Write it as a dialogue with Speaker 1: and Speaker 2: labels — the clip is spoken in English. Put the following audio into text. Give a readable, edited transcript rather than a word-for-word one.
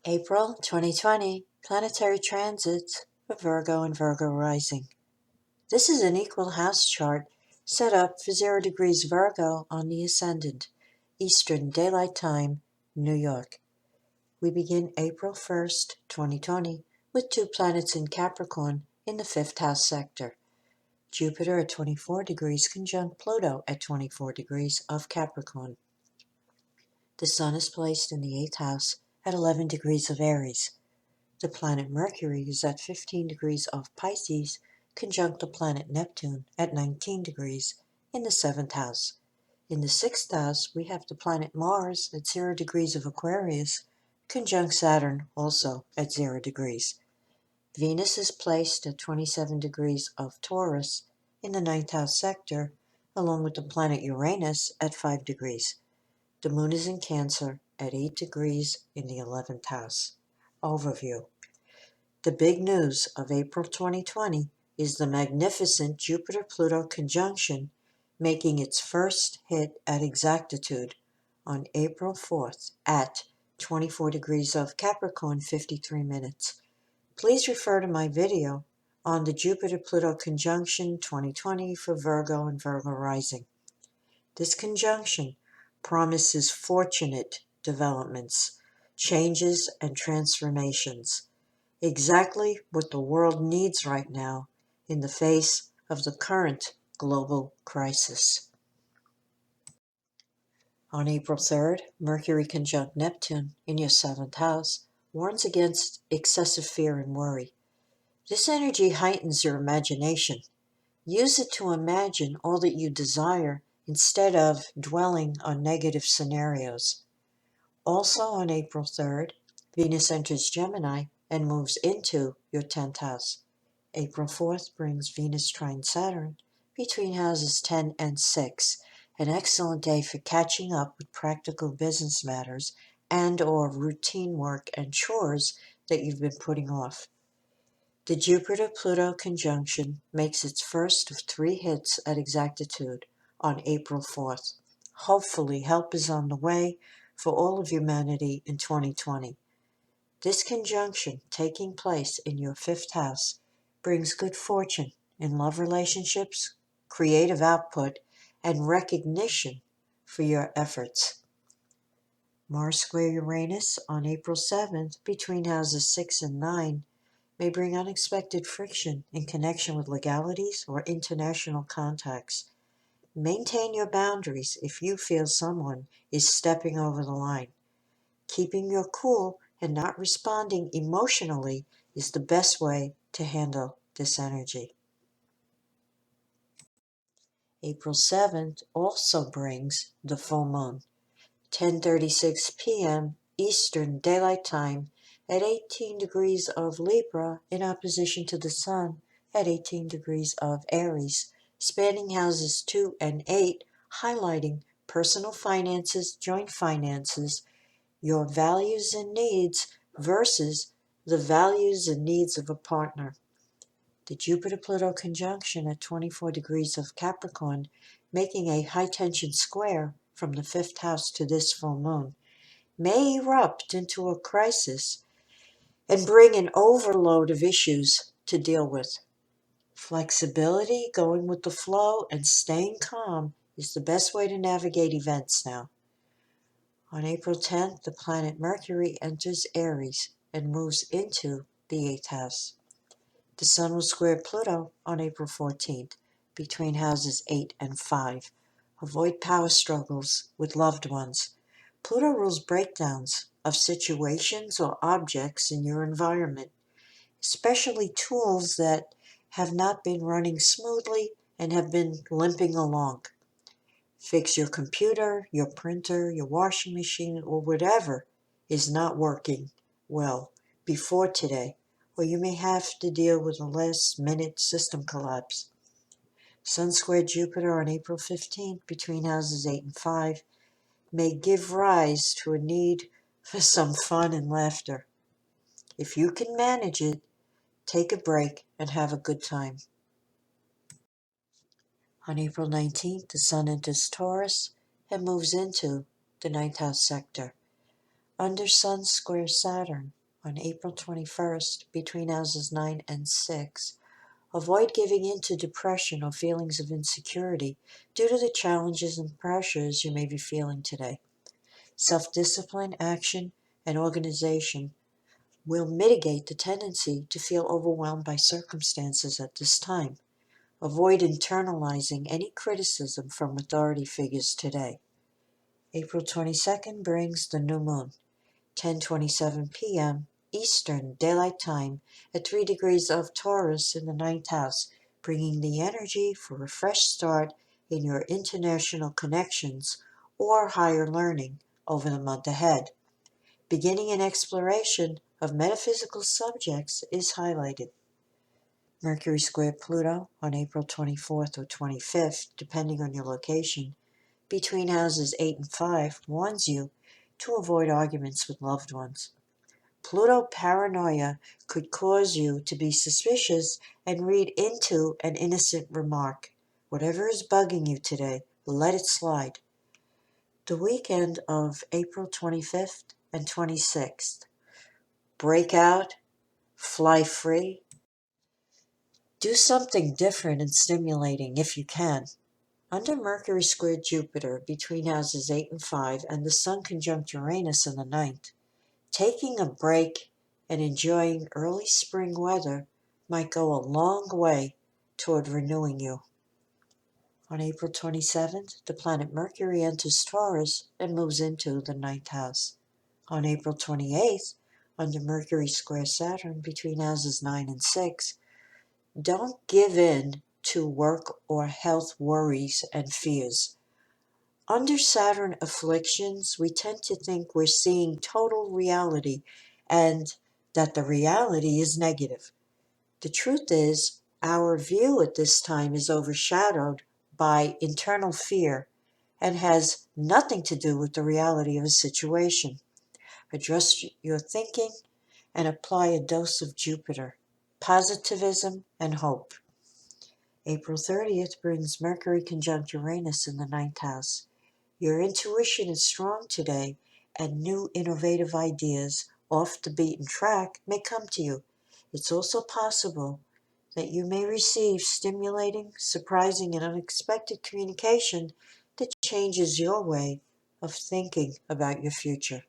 Speaker 1: April 2020 Planetary Transits for Virgo and Virgo Rising. This is an equal house chart set up for 0 degrees Virgo on the ascendant, Eastern Daylight Time, New York. We begin April 1st, 2020 with 2 planets in Capricorn in the 5th house sector. Jupiter at 24 degrees conjunct Pluto at 24 degrees of Capricorn. The Sun is placed in the 8th house at 11 degrees of Aries. The planet Mercury is at 15 degrees of Pisces, conjunct the planet Neptune at 19 degrees in the 7th house. In the 6th house, we have the planet Mars at 0 degrees of Aquarius, conjunct Saturn also at 0 degrees. Venus is placed at 27 degrees of Taurus in the 9th house sector, along with the planet Uranus at 5 degrees. The moon is in Cancer at 8 degrees in the 11th house. Overview. The big news of April 2020 is the magnificent Jupiter-Pluto conjunction making its first hit at exactitude on April 4th at 24 degrees of Capricorn, 53 minutes. Please refer to my video on the Jupiter-Pluto conjunction 2020 for Virgo and Virgo Rising. This conjunction promises fortunate developments, changes, and transformations. Exactly what the world needs right now in the face of the current global crisis. On April 3rd, Mercury conjunct Neptune in your 7th house warns against excessive fear and worry. This energy heightens your imagination. Use it to imagine all that you desire instead of dwelling on negative scenarios. Also on April 3rd, Venus enters Gemini and moves into your 10th house. April 4th brings Venus trine Saturn between houses 10 and 6, an excellent day for catching up with practical business matters and/or routine work and chores that you've been putting off. The Jupiter-Pluto conjunction makes its first of 3 hits at exactitude on April 4th. Hopefully, help is on the way for all of humanity in 2020. This conjunction, taking place in your 5th house, brings good fortune in love relationships, creative output, and recognition for your efforts. Mars square Uranus on April 7th between houses 6 and 9 may bring unexpected friction in connection with legalities or international contacts. Maintain your boundaries if you feel someone is stepping over the line. Keeping your cool and not responding emotionally is the best way to handle this energy. April 7th also brings the full moon, 10:36 p.m. Eastern Daylight Time at 18 degrees of Libra in opposition to the Sun at 18 degrees of Aries, spanning houses 2 and 8, highlighting personal finances, joint finances, your values and needs versus the values and needs of a partner. The Jupiter-Pluto conjunction at 24 degrees of Capricorn, making a high-tension square from the 5th house to this full moon, may erupt into a crisis and bring an overload of issues to deal with. Flexibility, going with the flow, and staying calm is the best way to navigate events now. On April 10th, the planet Mercury enters Aries and moves into the 8th house. The Sun will square Pluto on April 14th between houses 8 and 5. Avoid power struggles with loved ones. Pluto rules breakdowns of situations or objects in your environment, especially tools that have not been running smoothly and have been limping along. Fix your computer, your printer, your washing machine, or whatever is not working well before today, or you may have to deal with a last-minute system collapse. Sun square Jupiter on April 15th between houses 8 and 5 may give rise to a need for some fun and laughter. If you can manage it, take a break and have a good time. On April 19th, the Sun enters Taurus and moves into the 9th house sector. Under Sun square Saturn on April 21st between houses 9 and 6. Avoid giving in to depression or feelings of insecurity due to the challenges and pressures you may be feeling today. Self-discipline, action, and organization will mitigate the tendency to feel overwhelmed by circumstances at this time. Avoid internalizing any criticism from authority figures today. April 22nd brings the new moon, 10:27 p.m. Eastern Daylight Time at 3 degrees of Taurus in the ninth house, bringing the energy for a fresh start in your international connections or higher learning over the month ahead. Beginning an exploration of metaphysical subjects is highlighted. Mercury square Pluto on April 24th or 25th, depending on your location, between houses 8 and 5, warns you to avoid arguments with loved ones. Pluto paranoia could cause you to be suspicious and read into an innocent remark. Whatever is bugging you today, let it slide. The weekend of April 25th and 26th. Break out, fly free. Do something different and stimulating if you can. Under Mercury square Jupiter between houses 8 and 5 and the Sun conjunct Uranus in the ninth, taking a break and enjoying early spring weather might go a long way toward renewing you. On April 27th, the planet Mercury enters Taurus and moves into the ninth house. On April 28th, under Mercury square Saturn between houses 9 and 6, don't give in to work or health worries and fears. Under Saturn afflictions, we tend to think we're seeing total reality and that the reality is negative. The truth is, our view at this time is overshadowed by internal fear and has nothing to do with the reality of a situation. Adjust your thinking and apply a dose of Jupiter, positivism, and hope. April 30th brings Mercury conjunct Uranus in the ninth house. Your intuition is strong today, and new innovative ideas off the beaten track may come to you. It's also possible that you may receive stimulating, surprising, and unexpected communication that changes your way of thinking about your future.